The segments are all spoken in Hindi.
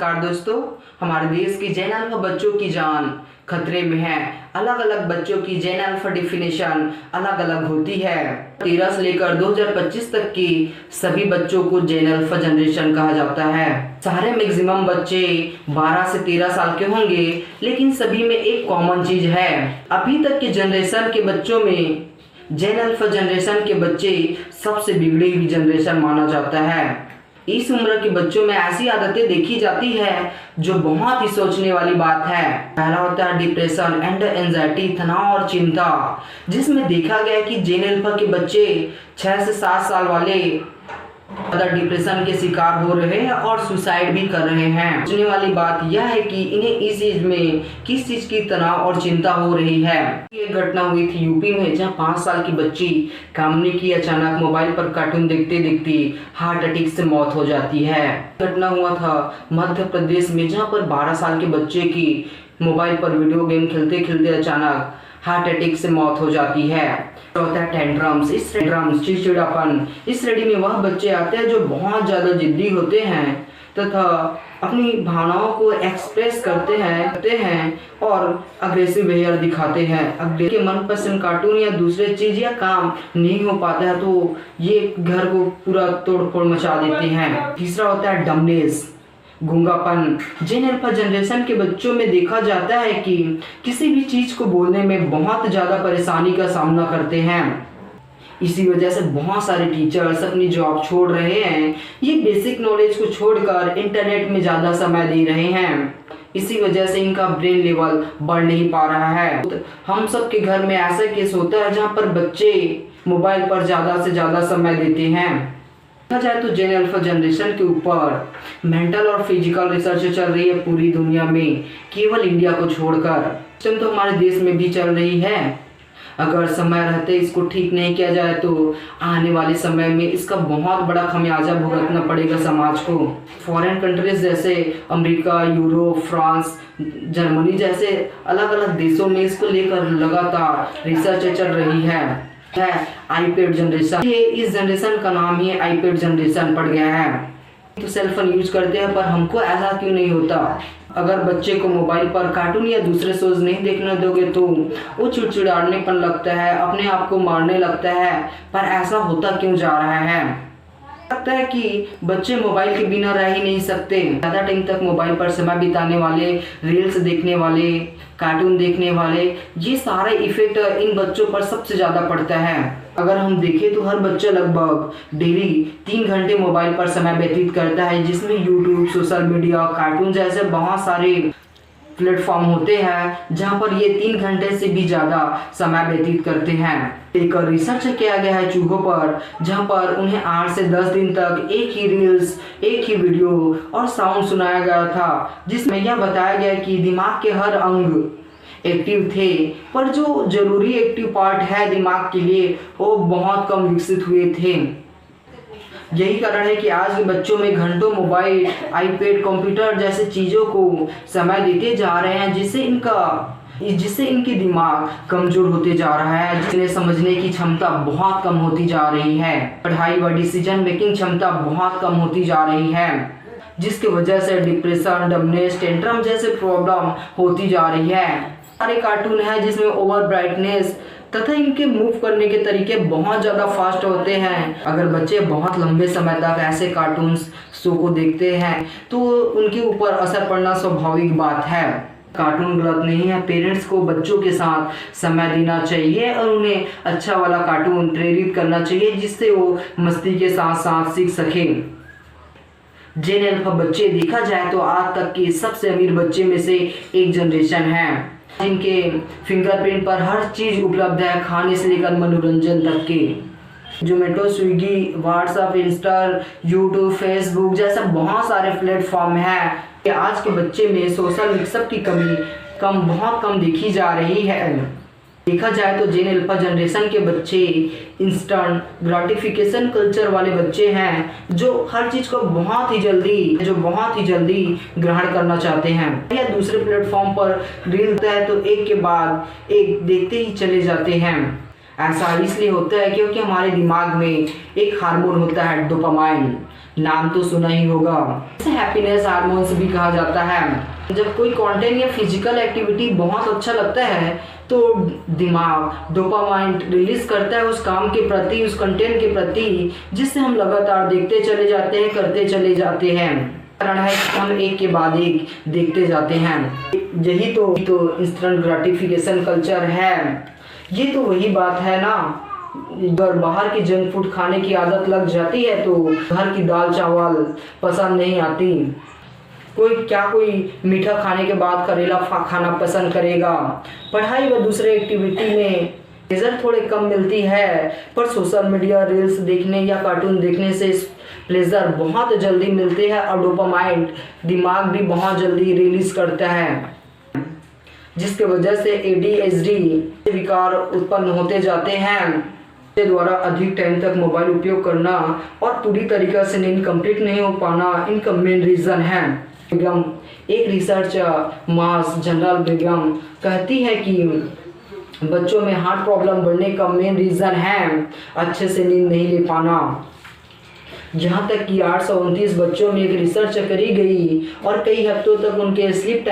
नमस्कार दोस्तों, हमारे देश की जेन अल्फा बच्चों की जान खतरे में है। अलग अलग बच्चों की जेन अल्फा डिफिनेशन अलग अलग होती है। 13 से लेकर 2025 तक की सभी बच्चों को जेन अल्फा जनरेशन कहा जाता है। सारे मैक्सिमम बच्चे 12 से 13 साल के होंगे, लेकिन सभी में एक कॉमन चीज है। अभी तक के जनरेशन के बच्चों में जेन अल्फा जनरेशन के बच्चे सबसे बिगड़ी हुई जनरेशन माना जाता है। इस उम्र के बच्चों में ऐसी आदतें देखी जाती है जो बहुत ही सोचने वाली बात है। पहला होता है डिप्रेशन एंड एंजाइटी, तनाव और चिंता, जिसमें देखा गया कि जेन अल्फा के बच्चे 6 से 7 साल वाले ज्यादा डिप्रेशन के शिकार हो रहे हैं और सुसाइड भी कर रहे हैं। सोचने वाली बात यह है कि इन्हें इस एज में किस चीज की तनाव और चिंता हो रही है। एक घटना हुई थी यूपी में, जहां 5 साल की बच्ची कामनी की अचानक मोबाइल पर कार्टून देखते देखते हार्ट अटैक से मौत हो जाती है। घटना हुआ था मध्य प्रदेश में, जहाँ पर 12 साल के बच्चे की मोबाइल पर वीडियो गेम खेलते खेलते अचानक हार्ट अटैक से मौत हो जाती है। होता है टेंट्रम्स, इस टेंट्रम्स चिड़चिड़ापन, इस श्रेणी में वह बच्चे आते हैं जो बहुत ज्यादा जिद्दी होते हैं तथा अपनी भावनाओं को एक्सप्रेस करते हैं और अग्रेसिव बिहेवियर दिखाते हैं। अगर के मनपसंद कार्टून या दूसरे चीज या काम नहीं हो पाता है तो ये घर को पूरा तोड़-फोड़ मचा देते हैं। तीसरा होता है डमनेस, गूंगापन। जेन अल्फा जनरेशन के बच्चों में देखा जाता है कि किसी भी चीज को बोलने में बहुत ज्यादा परेशानी का सामना करते हैं। इसी वजह से बहुत सारे टीचर्स अपनी जॉब छोड़ रहे हैं। ये बेसिक नॉलेज को छोड़कर इंटरनेट में ज्यादा समय दे रहे हैं। इसी वजह से इनका ब्रेन लेवल बढ़ नहीं पा रहा है। हम सब के घर में ऐसा केस होता है जहाँ पर बच्चे मोबाइल पर ज्यादा से ज्यादा समय देते हैं। देखा जाए तो जेन अल्फा जनरेशन के ऊपर मेंटल और फिजिकल रिसर्च चल रही है पूरी दुनिया में, केवल इंडिया को छोड़कर। तो हमारे देश में भी चल रही है। अगर समय रहते इसको ठीक नहीं किया जाए तो आने वाले समय में इसका बहुत बड़ा खमियाजा भुगतना पड़ेगा समाज को। फॉरेन कंट्रीज जैसे अमेरिका, यूरोप, फ्रांस, जर्मनी जैसे अलग अलग देशों में इसको लेकर लगातार रिसर्च चल रही है आईपैड जनरेशन। ये इस जनरेशन का नाम ही आईपैड जनरेशन पड़ गया है। तो सेल फोन यूज करते हैं, पर हमको ऐसा क्यों नहीं होता? अगर बच्चे को मोबाइल पर कार्टून या दूसरे शोज नहीं देखने दोगे तो वो चिड़चिड़ानेपन लगता है, अपने आप को मारने लगता है। पर ऐसा होता क्यों जा रहा है? लगता है कि बच्चे मोबाइल के बिना रह ही नहीं सकते। ज़्यादा टाइम तक मोबाइल पर समय बिताने वाले, रील्स देखने वाले, कार्टून देखने वाले, ये सारा इफेक्ट इन बच्चों पर सबसे ज़्यादा पड़ता है। अगर हम देखें तो हर बच्चा लगभग डेली 3 घंटे मोबाइल पर समय व्यतीत करता है, जिसमें यूट्यूब, सोशल मीडिया, कार्टून जैसे बहुत सारे प्लेटफॉर्म होते हैं जहां पर ये 3 घंटे से भी ज्यादा समय व्यतीत करते हैं। एक रिसर्च किया गया है चूहों पर, जहां पर उन्हें 8 से 10 दिन तक एक ही रील्स, एक ही वीडियो और साउंड सुनाया गया था, जिसमें यह बताया गया कि दिमाग के हर अंग एक्टिव थे, पर जो जरूरी एक्टिव पार्ट है दिमाग के लिए वो बहुत कम विकसित हुए थे। यही कारण है कि आज के बच्चों में घंटों मोबाइल, आईपैड, कंप्यूटर जैसे चीजों को समय देते जा रहे हैं, जिससे इनकी दिमाग कमजोर होते जा रहा है, जिन्हें समझने की क्षमता बहुत कम होती जा रही है। पढ़ाई व डिसीजन मेकिंग क्षमता बहुत कम होती जा रही है, जिसकी वजह से डिप्रेशन, डमनेस, टेंट्रम जैसे प्रॉब्लम होती जा रही है। सारे कार्टून है जिसमें ओवर ब्राइटनेस तथा इनके मूव करने के तरीके बहुत ज़्यादा फास्ट होते हैं। अगर बच्चे बहुत लंबे समय तक ऐसे कार्टून्स शो को देखते हैं तो उनके ऊपर असर पड़ना स्वाभाविक बात है। कार्टून गलत नहीं है, पेरेंट्स को बच्चों के साथ समय देना चाहिए और उन्हें अच्छा वाला कार्टून प्रेरित करना चाहिए, जिससे वो मस्ती के साथ साथ सीख सकें। जेन अल्फा बच्चे देखा जाए तो आज तक के सबसे अमीर बच्चे में से एक जनरेशन है, जिनके फिंगरप्रिंट पर हर चीज उपलब्ध है, खाने से लेकर मनोरंजन तक के। Zomato, Swiggy, WhatsApp, Insta, YouTube, Facebook जैसे बहुत सारे प्लेटफॉर्म हैं। आज के बच्चे में सोशल मिक्सअप की कमी बहुत कम देखी जा रही है। देखा जाए तो जेन अल्फा जनरेशन के बच्चे इंस्टेंट ग्रेटिफिकेशन कल्चर वाले बच्चे हैं, जो हर चीज को बहुत ही जल्दी ग्रहण करना चाहते हैं। या दूसरे प्लेटफॉर्म पर रील होता है तो एक के बाद एक देखते ही चले जाते हैं। ऐसा इसलिए होता है क्योंकि हमारे दिमाग में एक हार्मोन होता है डोपामाइन, नाम तो सुना ही होगा। इसे हैप्पीनेस हार्मोन्स भी कहा जाता है। जब कोई कंटेंट या फिजिकल एक्टिविटी बहुत अच्छा लगता है तो दिमाग डोपामाइन रिलीज करता है उस काम के प्रति, उस कंटेंट के प्रति, जिससे हम लगातार देखते चले जाते हैं, करते चले जाते हैं। कारण है कि हम एक के बाद एक देखते जाते हैं। यही तो इंस्टेंट ग्रेटिफिकेशन कल्चर है। ये तो वही बात है ना, अगर बाहर की जंक फूड खाने की आदत लग जाती है तो घर की दाल चावल पसंद नहीं आती। कोई मीठा खाने के बाद करेला खाना पसंद करेगा। पढ़ाई व दूसरे एक्टिविटी में रिजल्ट थोड़े कम मिलती है, पर सोशल मीडिया रील्स देखने या कार्टून देखने से प्लेजर बहुत जल्दी मिलते हैं और डोपामाइन दिमाग भी बहुत जल्दी रिलीज करता है, जिसके वजह से ADHD विकार उत्पन्न होते जाते हैं। के द्वारा अधिक टाइम तक मोबाइल उपयोग करना और पूरी तरीके से नींद कंप्लीट नहीं हो पाना इनका मेन रीज़न है। एक रिसर्च मास जनरल बेगम कहती है कि बच्चों में हार्ट प्रॉब्लम बढ़ने का मेन रीज़न है अच्छे से नींद नहीं ले पाना। जहाँ तक कि 829 बच्चों में एक रिसर्च करी गई और कई हफ्तों तक उनके स्लीप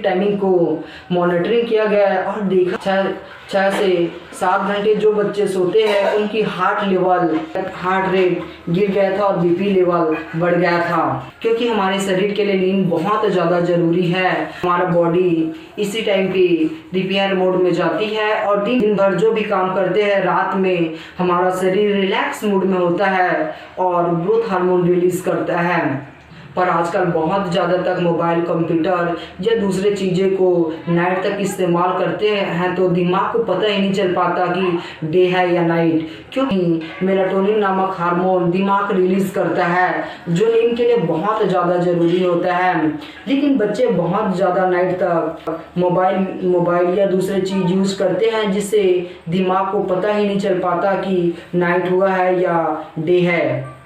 टाइमिंग को मॉनिटरिंग किया गया और देखा 6 से 7 घंटे जो बच्चे सोते हैं उनकी हार्ट रेट गिर गया था और BP लेवल बढ़ गया था। क्योंकि हमारे शरीर के लिए नींद बहुत ज़्यादा ज़रूरी है। हमारा बॉडी इसी टाइम पे रिपेयर मोड में जाती है और दिन भर जो भी काम करते हैं रात में हमारा शरीर रिलैक्स मूड में होता है और ग्रोथ हार्मोन रिलीज करता है। पर आजकल बहुत ज़्यादा तक मोबाइल, कंप्यूटर या दूसरे चीज़ें को नाइट तक इस्तेमाल करते हैं तो दिमाग को पता ही नहीं चल पाता कि डे है या नाइट, क्योंकि मेलाटोनिन नामक हार्मोन दिमाग रिलीज करता है जो नींद के लिए बहुत ज़्यादा ज़रूरी होता है। लेकिन बच्चे बहुत ज़्यादा नाइट तक मोबाइल या दूसरे चीज़ यूज़ करते हैं जिससे दिमाग को पता ही नहीं चल पाता कि नाइट हुआ है या डे है।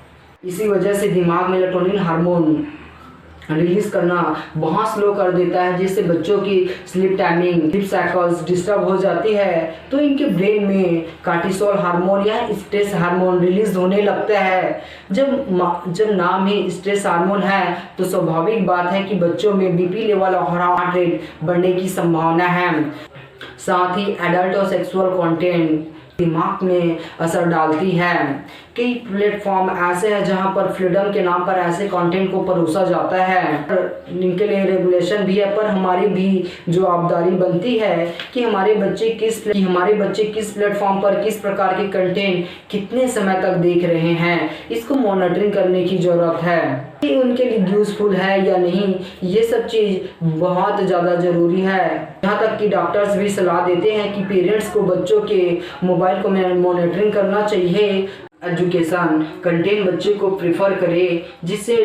इसी वजह से दिमाग मेलाटोनिन हार्मोन रिलीज करना बहुत स्लो कर देता है, जिससे बच्चों की स्लीप साइकिल्स डिस्टर्ब हो जाती है। तो इनके ब्रेन में कार्टिसोल हार्मोन या स्ट्रेस हार्मोन रिलीज होने लगता है। जब नाम ही स्ट्रेस हार्मोन है तो स्वाभाविक बात है कि बच्चों में BP लेवल और हार्ट रेट बढ़ने की संभावना है। साथ ही एडल्ट और सेक्सुअल कंटेंट दिमाग में असर डालती है। कई प्लेटफॉर्म ऐसे हैं जहां पर फ्रीडम के नाम पर ऐसे कंटेंट को परोसा जाता है। इनके लिए रेगुलेशन भी है, पर हमारी भी जवाबदारी बनती है कि हमारे बच्चे किस प्लेटफॉर्म पर किस प्रकार के कंटेंट कितने समय तक देख रहे हैं, इसको मॉनिटरिंग करने की जरूरत है कि उनके लिए यूजफुल है या नहीं। ये सब चीज़ बहुत ज़्यादा ज़रूरी है। यहाँ तक कि डॉक्टर्स भी सलाह देते हैं कि पेरेंट्स को बच्चों के मोबाइल को मॉनिटरिंग करना चाहिए। एजुकेशन कंटेंट बच्चे को प्रेफर करे जिससे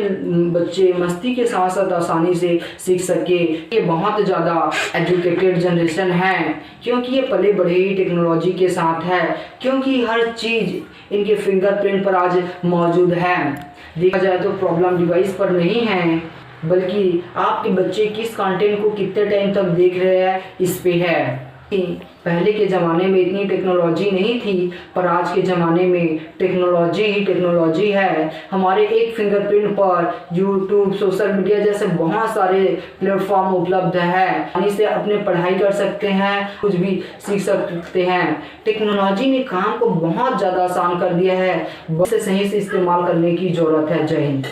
बच्चे मस्ती के साथ साथ आसानी से सीख सके। ये बहुत ज़्यादा एजुकेटेड जनरेशन है क्योंकि ये पले बढ़े ही टेक्नोलॉजी के साथ है, क्योंकि हर चीज़ इनके फिंगरप्रिंट पर आज मौजूद है। देखा जाए तो प्रॉब्लम डिवाइस पर नहीं है, बल्कि आपके बच्चे किस कंटेंट को कितने टाइम तक देख रहे हैं इस पे है। पहले के ज़माने में इतनी टेक्नोलॉजी नहीं थी, पर आज के ज़माने में टेक्नोलॉजी ही टेक्नोलॉजी है। हमारे एक फिंगरप्रिंट पर यूट्यूब, सोशल मीडिया जैसे बहुत सारे प्लेटफॉर्म उपलब्ध है। इसे अपने पढ़ाई कर सकते हैं, कुछ भी सीख सकते हैं। टेक्नोलॉजी ने काम को बहुत ज़्यादा आसान कर दिया है, बस सही से इस्तेमाल करने की ज़रूरत है। जय हिंद।